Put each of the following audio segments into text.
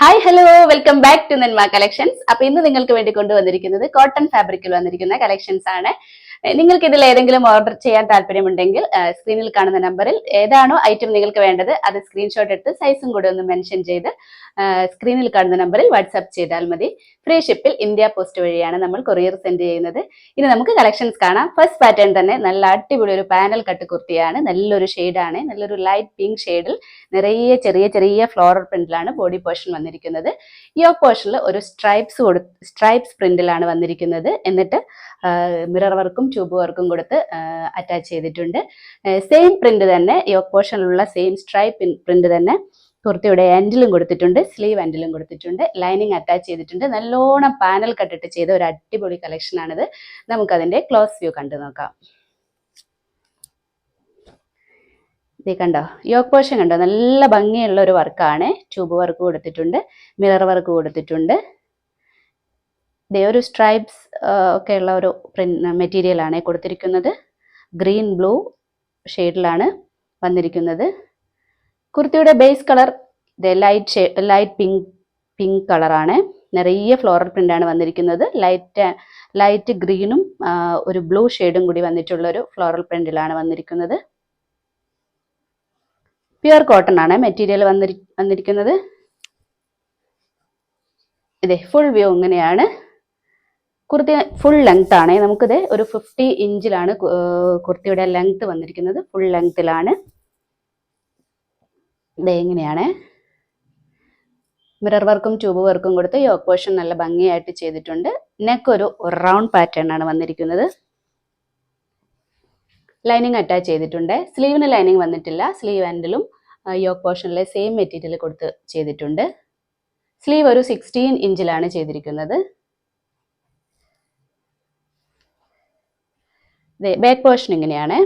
Hi hello welcome back to Nenma collections. അപ്പൊ ഇന്ന് നിങ്ങൾക്ക് വേണ്ടി കൊണ്ടുവന്നിരിക്കുന്നത് കോട്ടൺ ഫാബ്രിക്കിൽ വന്നിരിക്കുന്ന കളക്ഷൻസ് ആണ്. നിങ്ങൾക്ക് ഇതിൽ ഏതെങ്കിലും ഓർഡർ ചെയ്യാൻ താല്പര്യമുണ്ടെങ്കിൽ സ്ക്രീനിൽ കാണുന്ന നമ്പറിൽ ഏതാണോ ഐറ്റം നിങ്ങൾക്ക് വേണ്ടത് അത് സ്ക്രീൻഷോട്ട് എടുത്ത് സൈസും കൂടെ ഒന്ന് മെൻഷൻ ചെയ്ത് സ്ക്രീനിൽ കാണുന്ന നമ്പറിൽ വാട്സ്ആപ്പ് ചെയ്താൽ മതി. ഫ്രീ ഷിപ്പിൽ ഇന്ത്യ പോസ്റ്റ് വഴിയാണ് നമ്മൾ കൊറിയർ സെൻഡ് ചെയ്യുന്നത്. ഇനി നമുക്ക് കളക്ഷൻസ് കാണാം. ഫസ്റ്റ് പാറ്റേൺ തന്നെ നല്ല അടിപൊളി ഒരു പാനൽ കട്ട് കുർത്തിയാണ്. നല്ലൊരു ഷെയ്ഡാണ്, നല്ലൊരു ലൈറ്റ് പിങ്ക് ഷെയ്ഡിൽ നിറയെ ചെറിയ ചെറിയ ഫ്ലോറൽ പ്രിന്റിലാണ് ബോഡി പോർഷൻ വന്നിരിക്കുന്നത്. യോക്ക് പോർഷനിൽ ഒരു സ്ട്രൈപ്സ് പ്രിന്റിലാണ് വന്നിരിക്കുന്നത്. എന്നിട്ട് മിറർ വർക്കും ട്യൂബ് വർക്കും കൊടുത്ത് അറ്റാച്ച് ചെയ്തിട്ടുണ്ട്. സെയിം പ്രിന്റ് തന്നെ, യോക്ക് പോർഷനിലുള്ള സെയിം സ്ട്രൈപ്പ് പ്രിന്റ് തന്നെ കുർത്തിയുടെ എൻഡിലും കൊടുത്തിട്ടുണ്ട്, സ്ലീവ് എൻഡിലും കൊടുത്തിട്ടുണ്ട്. ലൈനിങ് അറ്റാച്ച് ചെയ്തിട്ടുണ്ട്. നല്ലോണം പാനൽ കട്ടിട്ട് ചെയ്ത ഒരു അടിപൊളി കളക്ഷൻ ആണിത്. നമുക്കതിന്റെ ക്ലോസ് വ്യൂ കണ്ടു നോക്കാം. കണ്ടോ, യോക്ക് പോർഷൻ കണ്ടോ, നല്ല ഭംഗിയുള്ള ഒരു വർക്കാണ്. ട്യൂബ് വർക്ക് കൊടുത്തിട്ടുണ്ട്, മിറർ വർക്ക് കൊടുത്തിട്ടുണ്ട്. ഒരു സ്ട്രൈപ്സ് ഒക്കെ ഉള്ള ഒരു മെറ്റീരിയൽ ആണ് കൊടുത്തിരിക്കുന്നത്. ഗ്രീൻ ബ്ലൂ ഷെയ്ഡിലാണ് വന്നിരിക്കുന്നത്. കുർത്തിയുടെ ബേസ് കളർ ലൈറ്റ് പിങ്ക് കളറാണ്. നിറയെ ഫ്ലോറൽ പ്രിന്റ് ആണ് വന്നിരിക്കുന്നത്. ലൈറ്റ് ഗ്രീനും ഒരു ബ്ലൂ ഷെയ്ഡും കൂടി വന്നിട്ടുള്ള ഒരു ഫ്ലോറൽ പ്രിന്റിലാണ് വന്നിരിക്കുന്നത്. പ്യുർ കോട്ടൺ ആണ് മെറ്റീരിയൽ വന്നിരിക്കുന്നത്. ഇതേ ഫുൾ വ്യൂ ഇങ്ങനെയാണ്. കുർത്തി ഫുൾ ലെങ്ത് ആണ്. നമുക്കിത് ഒരു 50 ഇഞ്ചിലാണ് കുർത്തിയുടെ ലെങ്ത് വന്നിരിക്കുന്നത്. ഫുൾ ലെങ്ത്തിലാണ്. ഇത് എങ്ങനെയാണ് മിറർ വർക്കും ട്യൂബ് വർക്കും കൊടുത്ത് യോക്ക് പോർഷൻ നല്ല ഭംഗിയായിട്ട് ചെയ്തിട്ടുണ്ട്. നെക്ക് ഒരു റൗണ്ട് പാറ്റേൺ ആണ് വന്നിരിക്കുന്നത്. ലൈനിങ് അറ്റാച്ച് ചെയ്തിട്ടുണ്ട്. സ്ലീവിന് ലൈനിങ് വന്നിട്ടില്ല. സ്ലീവ് എൻഡിലും യോക്ക് പോർഷനിലെ സെയിം മെറ്റീരിയൽ കൊടുത്ത് ചെയ്തിട്ടുണ്ട്. സ്ലീവ് ഒരു 16 ഇഞ്ചിലാണ് ചെയ്തിരിക്കുന്നത്. ബാക്ക് പോർഷൻ ഇങ്ങനെയാണ്.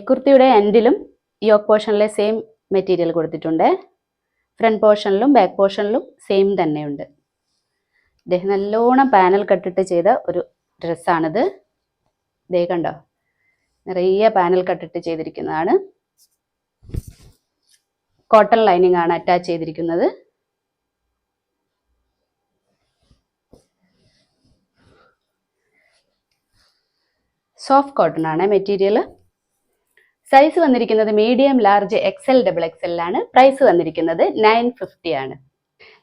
കുർത്തിയുടെ എൻഡിലും യോക്ക് പോർഷനിലെ സെയിം മെറ്റീരിയൽ കൊടുത്തിട്ടുണ്ട്. ഫ്രണ്ട് പോർഷനിലും ബാക്ക് പോർഷനിലും സെയിം തന്നെയുണ്ട്. നല്ലോണം പാനൽ കട്ടിട്ട് ചെയ്ത ഒരു ഡ്രസ്സാണിത്. കണ്ടോ, നിറയെ പാനൽ കട്ടിട്ട് ചെയ്തിരിക്കുന്നതാണ്. കോട്ടൺ ലൈനിങ് ആണ് അറ്റാച്ച് ചെയ്തിരിക്കുന്നത്. സോഫ്റ്റ് കോട്ടൺ ആണ് മെറ്റീരിയൽ. സൈസ് വന്നിരിക്കുന്നത് medium, large, XL, double XL ആണ്. പ്രൈസ് വന്നിരിക്കുന്നത് 950 ആണ്.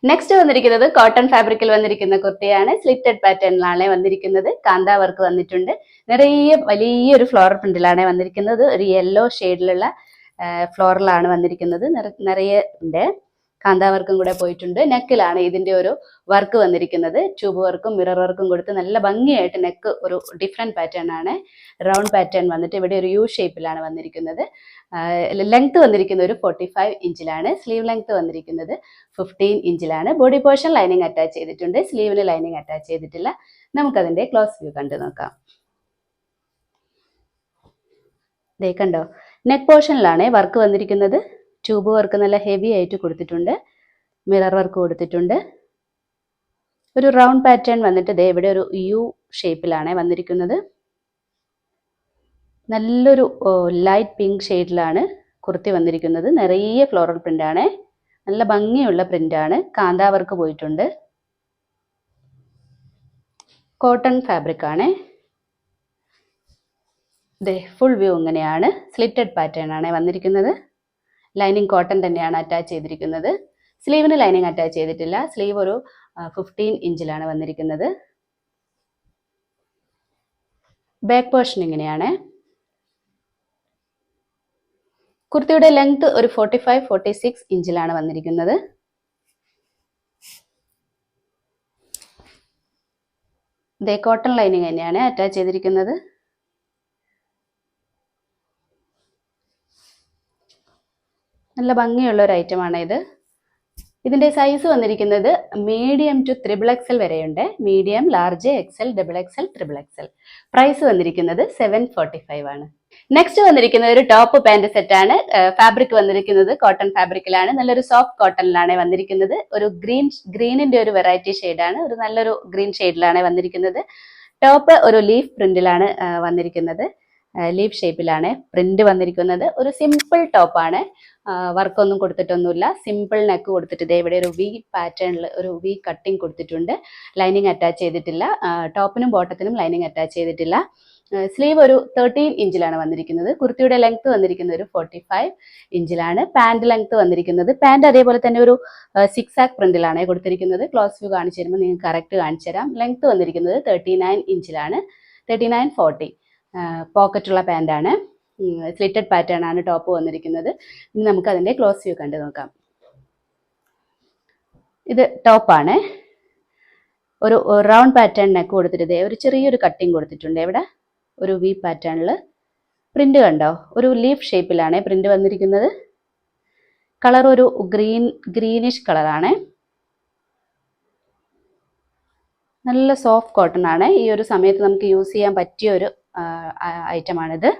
നെക്സ്റ്റ് വന്നിരിക്കുന്നത് കോട്ടൺ ഫാബ്രിക്കിൽ വന്നിരിക്കുന്ന കുർത്തിയാണ്. സ്ലിറ്റഡ് പാറ്റേണിലാണ് വന്നിരിക്കുന്നത്. കാന്ത വർക്ക് വന്നിട്ടുണ്ട്. നിറയെ വലിയൊരു ഫ്ലോറൽ പ്രിന്റിലാണ് വന്നിരിക്കുന്നത്. ഒരു യെല്ലോ ഷെയ്ഡിലുള്ള ഫ്ലോറലാണ് വന്നിരിക്കുന്നത്. നിറയെ ഉണ്ട്. കാന്ത വർക്കും കൂടെ പോയിട്ടുണ്ട്. നെക്കിലാണ് ഇതിന്റെ ഒരു വർക്ക് വന്നിരിക്കുന്നത്. ട്യൂബ് വർക്കും മിറർ വർക്കും കൊടുത്ത് നല്ല ഭംഗിയായിട്ട് നെക്ക് ഒരു ഡിഫറെന്റ് പാറ്റേൺ ആണ്. റൗണ്ട് പാറ്റേൺ വന്നിട്ട് ഇവിടെ ഒരു യു ഷേപ്പിലാണ് വന്നിരിക്കുന്നത്. ലെങ്ത് വന്നിരിക്കുന്നത് ഒരു 45 ഇഞ്ചിലാണ്. സ്ലീവ് ലെങ്ത് വന്നിരിക്കുന്നത് 15 ഇഞ്ചിലാണ്. ബോഡി പോർഷൻ ലൈനിങ് അറ്റാച്ച് ചെയ്തിട്ടുണ്ട്. സ്ലീവിന് ലൈനിങ് അറ്റാച്ച് ചെയ്തിട്ടില്ല. നമുക്കതിന്റെ ക്ലോസ് വ്യൂ കണ്ടു നോക്കാം. കണ്ടോ, നെക്ക് പോർഷനിലാണ് വർക്ക് വന്നിരിക്കുന്നത്. ട്യൂബ് വർക്ക് നല്ല ഹെവി ആയിട്ട് കൊടുത്തിട്ടുണ്ട്. മിറർ വർക്ക് കൊടുത്തിട്ടുണ്ട്. ഒരു റൗണ്ട് പാറ്റേൺ വന്നിട്ട് ഇവിടെ ഒരു യു ഷേപ്പിലാണ് വന്നിരിക്കുന്നത്. നല്ലൊരു ലൈറ്റ് പിങ്ക് ഷെയ്ഡിലാണ് കുർത്തി വന്നിരിക്കുന്നത്. നിറയെ ഫ്ലോറൽ പ്രിന്റ് ആണ്. നല്ല ഭംഗിയുള്ള പ്രിന്റ് ആണ്. കാന്ത വർക്ക് പോയിട്ടുണ്ട്. കോട്ടൺ ഫാബ്രിക് ആണ്. ഫുൾ വ്യൂ ഇങ്ങനെയാണ്. സ്ലിറ്റഡ് പാറ്റേൺ ആണ് വന്നിരിക്കുന്നത്. ലൈനിങ് കോട്ടൺ തന്നെയാണ് അറ്റാച്ച് ചെയ്തിരിക്കുന്നത്. സ്ലീവിന് ലൈനിങ് അറ്റാച്ച് ചെയ്തിട്ടില്ല. സ്ലീവ് ഒരു 15 ഇഞ്ചിലാണ് വന്നിരിക്കുന്നത്. ബാക്ക് പോർഷൻ ഇങ്ങനെയാണ്. കുർത്തിയുടെ ലെങ്ത് ഒരു 45-46 ഇഞ്ചിലാണ് വന്നിരിക്കുന്നത്. കോട്ടൺ ലൈനിങ് തന്നെയാണ് അറ്റാച്ച് ചെയ്തിരിക്കുന്നത്. നല്ല ഭംഗിയുള്ള ഒരു ഐറ്റമാണ് ഇത്. ഇതിന്റെ സൈസ് വന്നിരിക്കുന്നത് മീഡിയം ടു ത്രിബിൾ എക്സൽ വരെയുണ്ട്. Medium, large, XL, double XL, triple XL. Price വന്നിരിക്കുന്നത് 745 ആണ്. നെക്സ്റ്റ് വന്നിരിക്കുന്നത് ഒരു ടോപ്പ് പാന്റ് സെറ്റ് ആണ്. ഫാബ്രിക് വന്നിരിക്കുന്നത് കോട്ടൺ ഫാബ്രിക്കിലാണ്. നല്ലൊരു സോഫ്റ്റ് കോട്ടണിലാണ് വന്നിരിക്കുന്നത്. ഒരു ഗ്രീനിന്റെ ഒരു വെറൈറ്റി ഷെയ്ഡാണ്. ഒരു നല്ലൊരു ഗ്രീൻ ഷെയ്ഡിലാണ് വന്നിരിക്കുന്നത്. ടോപ്പ് ഒരു ലീഫ് പ്രിന്റിലാണ് വന്നിരിക്കുന്നത്. ലീഫ് ഷേപ്പിലാണ് പ്രിന്റ് വന്നിരിക്കുന്നത്. ഒരു സിമ്പിൾ ടോപ്പാണ്, വർക്കൊന്നും കൊടുത്തിട്ടൊന്നുമില്ല. സിമ്പിൾ നെക്ക് കൊടുത്തിട്ട് ദേ ഇവിടെ ഒരു വി പാറ്റേണിൽ ഒരു വി കട്ടിങ് കൊടുത്തിട്ടുണ്ട്. ലൈനിങ് അറ്റാച്ച് ചെയ്തിട്ടില്ല. ടോപ്പിനും ബോട്ടത്തിനും ലൈനിങ് അറ്റാച്ച് ചെയ്തിട്ടില്ല. സ്ലീവ് ഒരു 13 ഇഞ്ചിലാണ് വന്നിരിക്കുന്നത്. കുർത്തിയുടെ ലെങ്ത് വന്നിരിക്കുന്നത് ഒരു 45 ഇഞ്ചിലാണ്. പാന്റ് ലെങ്ത് വന്നിരിക്കുന്നത്, പാന്റ് അതേപോലെ തന്നെ ഒരു 6 ആക്ക് പ്രിന്റിലാണ് കൊടുത്തിരിക്കുന്നത്. ക്ലോസ് വ്യൂ കാണിച്ചു തരുമ്പോൾ നിങ്ങൾക്ക് കറക്റ്റ് കാണിച്ചു തരാം. ലെങ്ത് വന്നിരിക്കുന്നത് 39 ഇഞ്ചിലാണ്, 39-40. പോക്കറ്റുള്ള പാന്റാണ്. സ്ലിറ്റഡ് പാറ്റേൺ ആണ് ടോപ്പ് വന്നിരിക്കുന്നത്. ഇനി നമുക്ക് അതിന്റെ ക്ലോസ് വ്യൂ കണ്ടു നോക്കാം. ഇത് ടോപ്പാണ്. ഒരു റൗണ്ട് പാറ്റേൺ നെക്ക് കൊടുത്തിട്ട് ഒരു ചെറിയൊരു കട്ടിങ് കൊടുത്തിട്ടുണ്ട്. ഇവിടെ ഒരു വി പാറ്റേണിൽ പ്രിന്റ് കണ്ടോ, ഒരു ലീഫ് ഷേപ്പിലാണ് പ്രിന്റ് വന്നിരിക്കുന്നത്. കളർ ഒരു ഗ്രീനിഷ് കളറാണ്. നല്ല സോഫ്റ്റ് കോട്ടൺ ആണ്. ഈ ഒരു സമയത്ത് നമുക്ക് യൂസ് ചെയ്യാൻ പറ്റിയ ഒരു ഐറ്റമാണിത്.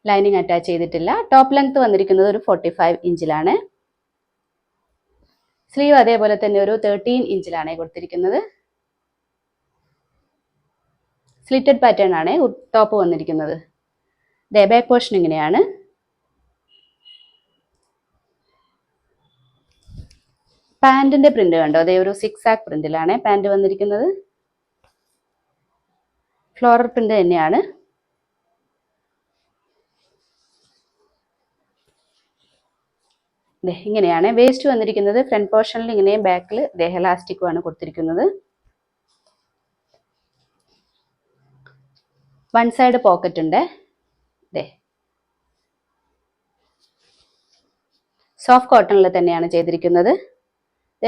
ലൈനിങ് അറ്റാച്ച് ചെയ്തിട്ടില്ല. ടോപ്പ് ലെങ്ത് വന്നിരിക്കുന്നത് ഒരു 45 ഇഞ്ചിലാണ്. സ്ലീവ് അതേപോലെ തന്നെ ഒരു 13 ഇഞ്ചിലാണ് കൊടുത്തിരിക്കുന്നത്. സ്ലിറ്റഡ് പാറ്റേൺ ആണ് ടോപ്പ് വന്നിരിക്കുന്നത്. ബാക്ക് പോർഷൻ ഇങ്ങനെയാണ്. പാന്റിന്റെ പ്രിന്റ് കണ്ടോ, അതേ ഒരു 6 ആക്ക് പ്രിന്റിലാണ് പാന്റ് വന്നിരിക്കുന്നത്. ഫ്ലോറൽ പ്രിന്റ് തന്നെയാണ്. ഇങ്ങനെയാണ് വേസ്റ്റ് വന്നിരിക്കുന്നത്. ഫ്രണ്ട് പോർഷനിൽ ഇങ്ങനെയും ബാക്കിൽ എലാസ്റ്റിക്കും ആണ് കൊടുത്തിരിക്കുന്നത്. വൺ സൈഡ് പോക്കറ്റ് ഉണ്ട്. സോഫ്റ്റ് കോട്ടണിൽ തന്നെയാണ് ചെയ്തിരിക്കുന്നത്.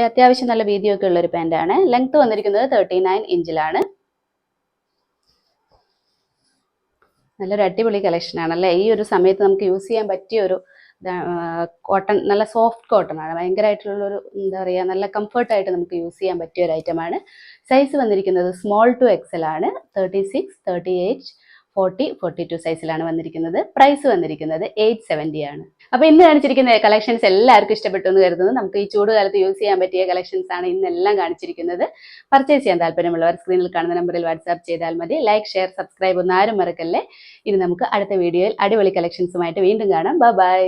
അത്യാവശ്യം നല്ല വീതിയൊക്കെ ഉള്ള ഒരു പാന്റാണ്. ലെങ്ത് വന്നിരിക്കുന്നത് 39 ഇഞ്ചിലാണ്. നല്ലൊരു അടിപൊളി കളക്ഷൻ ആണല്ലേ. ഈ ഒരു സമയത്ത് നമുക്ക് യൂസ് ചെയ്യാൻ പറ്റിയ ഒരു കോട്ടൺ, നല്ല സോഫ്റ്റ് കോട്ടൺ ആണ്. ഭയങ്കരമായിട്ടുള്ളൊരു എന്താ പറയുക, നല്ല കംഫർട്ടായിട്ട് നമുക്ക് യൂസ് ചെയ്യാൻ പറ്റിയ ഒരു ഐറ്റമാണ്. സൈസ് വന്നിരിക്കുന്നത് സ്മോൾ ടു എക്സൽ ആണ്. 36, 38, 40, 42 സൈസിലാണ് വന്നിരിക്കുന്നത്. പ്രൈസ് വന്നിരിക്കുന്നത് 870 ആണ്. അപ്പോൾ ഇന്ന് കാണിച്ചിരിക്കുന്ന കളക്ഷൻസ് എല്ലാവർക്കും ഇഷ്ടപ്പെട്ടു എന്ന് കരുതുന്നു. നമുക്ക് ഈ ചൂടുകാലത്ത് യൂസ് ചെയ്യാൻ പറ്റിയ കളക്ഷൻസ് ആണ് ഇന്നെല്ലാം കാണിച്ചിരിക്കുന്നത്. പർച്ചേസ് ചെയ്യാൻ താല്പര്യമുള്ളവർ സ്ക്രീനിൽ കാണുന്ന നമ്പറിൽ വാട്സാപ്പ് ചെയ്താൽ മതി. ലൈക്ക്, ഷെയർ, സബ്സ്ക്രൈബ് ഒന്നും ആരും മറക്കല്ലേ. ഇനി നമുക്ക് അടുത്ത വീഡിയോയിൽ അടിപൊളി കളക്ഷൻസുമായിട്ട് വീണ്ടും കാണാം. ബൈ.